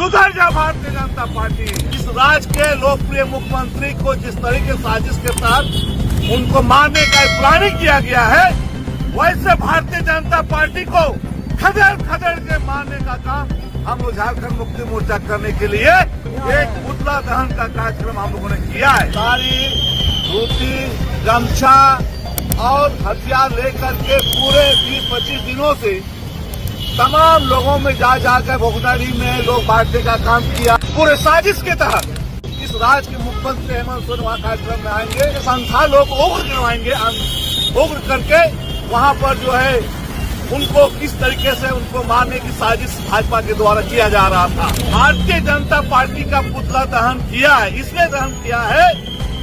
सुधर जा भारतीय जनता पार्टी। इस राज्य के लोकप्रिय मुख्यमंत्री को जिस तरीके साजिश के तहत उनको मारने का प्लानिंग किया गया है, वैसे भारतीय जनता पार्टी को खदेड़ के मारने का काम हम लोग झारखंड मुक्ति मोर्चा करने के लिए एक पुतला दहन का कार्यक्रम हम लोगों ने किया है। साड़ी, धोती, गमछा और हथियार लेकर के पूरे 20-25 दिनों से तमाम लोगों में जाकर भोगनाडी में लोग बांटने का काम किया। पूरे साजिश के तहत इस राज्य के मुख्यमंत्री हेमंत सोरेन वहाँ कार्यक्रम में आएंगे, संख्या लोग उग्र गिनवाएंगे, उग्र करके वहाँ पर जो है उनको किस तरीके से उनको मारने की साजिश भाजपा के द्वारा किया जा रहा था। भारतीय जनता पार्टी का पुतला दहन किया है, इसलिए दहन किया है,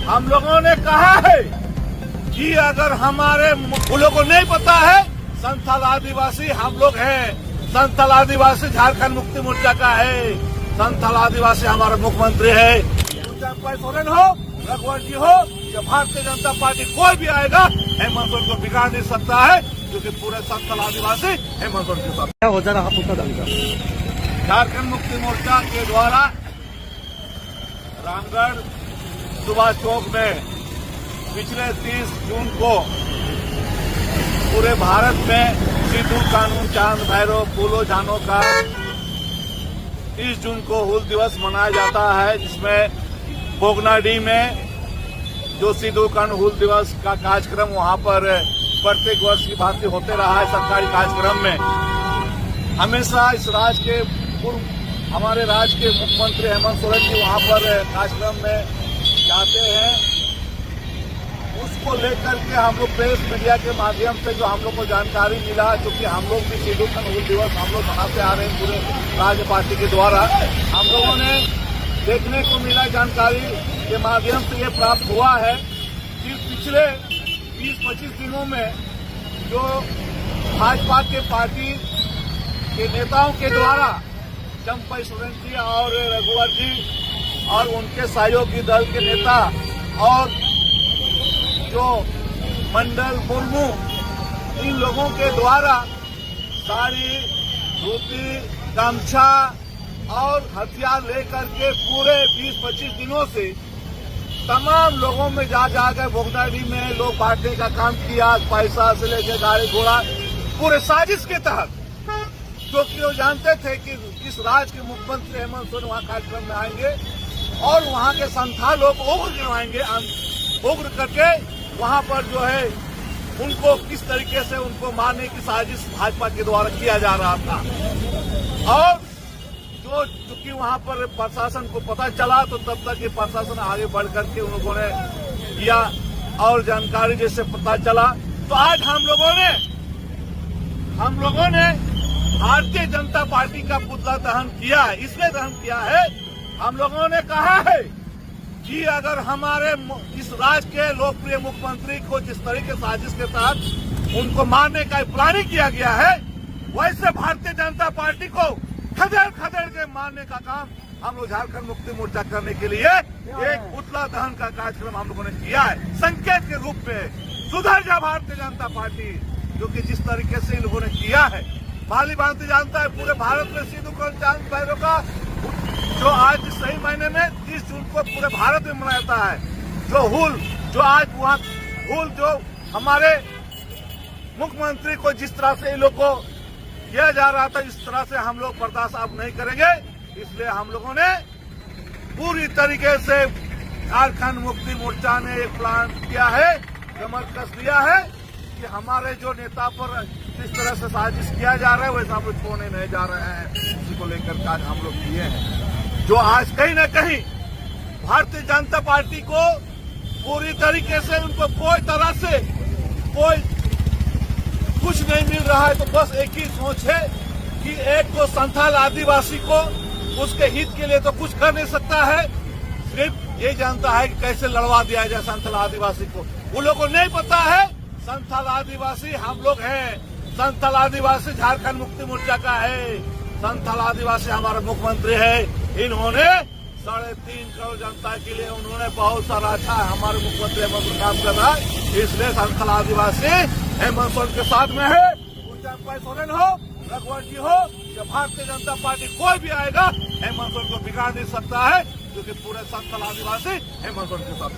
हम लोगों ने कहा है कि अगर हमारे लोगों को नहीं पता है, संथाल आदिवासी हम लोग हैं, संथाल आदिवासी झारखंड मुक्ति मोर्चा का है, संथाल आदिवासी हमारा मुख्यमंत्री है। सोरेन हो, रघुवर जी हो या भारतीय जनता पार्टी कोई भी आएगा, हेमंत सोरेन को बिगाड़ नहीं सकता है, क्योंकि पूरे संथाल आदिवासी हेमंत सोरेन के साथ। क्या हो जा रहा पुतला दहन का? झारखंड मुक्ति मोर्चा के द्वारा रामगढ़ सुभाष चौक में पिछले 30 जून को पूरे भारत में सिद्धू कानून चांद भैरव फूलो जानों का 30 जून को हूल दिवस मनाया जाता है, जिसमें भोगनाडी में जो सिद्धू कानून हूल दिवस का कार्यक्रम वहां पर प्रत्येक वर्ष की भांति होते रहा है। सरकारी कार्यक्रम में हमेशा इस राज्य के पूर्व हमारे राज्य के मुख्यमंत्री हेमंत सोरेन जी वहां पर कार्यक्रम में जाते हैं। उसको लेकर के हम लोग प्रेस मीडिया के माध्यम से जो हम लोग को जानकारी मिला, क्योंकि हम लोग भी सिद्धू कानून हूल दिवस हम लोग मनाते आ रहे हैं पूरे राज्य पार्टी के द्वारा, हम लोगों ने देखने को मिला, जानकारी के माध्यम से ये प्राप्त हुआ है कि पिछले 20-25 दिनों में जो भाजपा के पार्टी के नेताओं के द्वारा चंपई सोरेन जी और रघुवर जी और उनके सहयोगी दल के नेता और जो मंडल मुर्मू, इन लोगों के द्वारा साड़ी, धोती, गमछा और हथियार लेकर के पूरे 20-25 दिनों से तमाम लोगों में जाकर भोगनाडी में लोग बांटने का काम किया। पैसा से लेकर गाड़ी घोड़ा पूरे साजिश के तहत, क्योंकि वो जानते थे कि इस राज्य के मुख्यमंत्री हेमंत सोरेन वहाँ कार्यक्रम में आएंगे और वहाँ के संख्या लोग उग्र गिनवाएंगे, उग्र करके वहाँ पर जो है उनको किस तरीके से उनको मारने की साजिश भाजपा के द्वारा किया जा रहा था। और जो चूंकि वहाँ पर प्रशासन को पता चला, तो तब तक ये प्रशासन आगे बढ़ करके उन लोगों ने किया और जानकारी जैसे पता चला, तो आज हम लोगों ने भारतीय जनता पार्टी का पुतला दहन किया है। इसलिए दहन किया है, हम लोगों ने कहा है कि अगर हमारे इस राज्य के लोकप्रिय मुख्यमंत्री को जिस तरीके साजिश के तहत उनको मारने का प्लानिंग किया गया है, वैसे भारतीय जनता पार्टी को खदेड़ के मारने का काम हम लोग झारखंड मुक्ति मोर्चा करने के लिए एक पुतला दहन का कार्यक्रम हम लोगों ने किया है, संकेत के रूप में। सुधर जा भारतीय जनता पार्टी, जो कि जिस तरीके से इन लोगों ने किया है, भाली भांति जानता है पूरे भारत में सिद्धू कानून चांद भैरव का जो आज सही महीने में 30 जून को पूरे भारत में मनाया जाता है। जो आज वहाँ हूल जो हमारे मुख्यमंत्री को जिस तरह से इन लोग को किया जा रहा था, इस तरह से हम लोग बर्दाश्त अब नहीं करेंगे। इसलिए हम लोगों ने पूरी तरीके से झारखंड मुक्ति मोर्चा ने एक प्लान किया है, कमर कस दिया है कि हमारे जो नेता पर जिस तरह से साजिश किया जा रहा है, वैसा हम लोग छोड़ने नहीं जा रहे हैं। इसी को लेकर आज हम लोग किए हैं, जो आज कहीं न कहीं भारतीय जनता पार्टी को पूरी तरीके से उनको कोई तरह से कोई कुछ नहीं मिल रहा है। तो बस एक ही सोच है कि एक तो संथाल आदिवासी को उसके हित के लिए तो कुछ कर नहीं सकता है, सिर्फ ये जानता है कि कैसे लड़वा दिया जाए संथाल आदिवासी को। उन लोगों को नहीं पता है संथाल आदिवासी हम लोग हैं, संथाल आदिवासी झारखंड मुक्ति मोर्चा का है, संथाल आदिवासी हमारा मुख्यमंत्री है। इन्होंने 3.5 करोड़ जनता के लिए उन्होंने बहुत सारा अच्छा हमारे मुख्यमंत्री हेमंत काम कर रहा है, इसलिए संथाल आदिवासी हेमंत सोरेन के साथ में है। चंपई सोरेन हो, रघुवर जी हो या भारतीय जनता पार्टी कोई भी आएगा, हेमंत सोरेन को बिगाड़ नहीं सकता है, क्योंकि पूरे 7 साल आदिवासी हेमंत सोरेन के साथ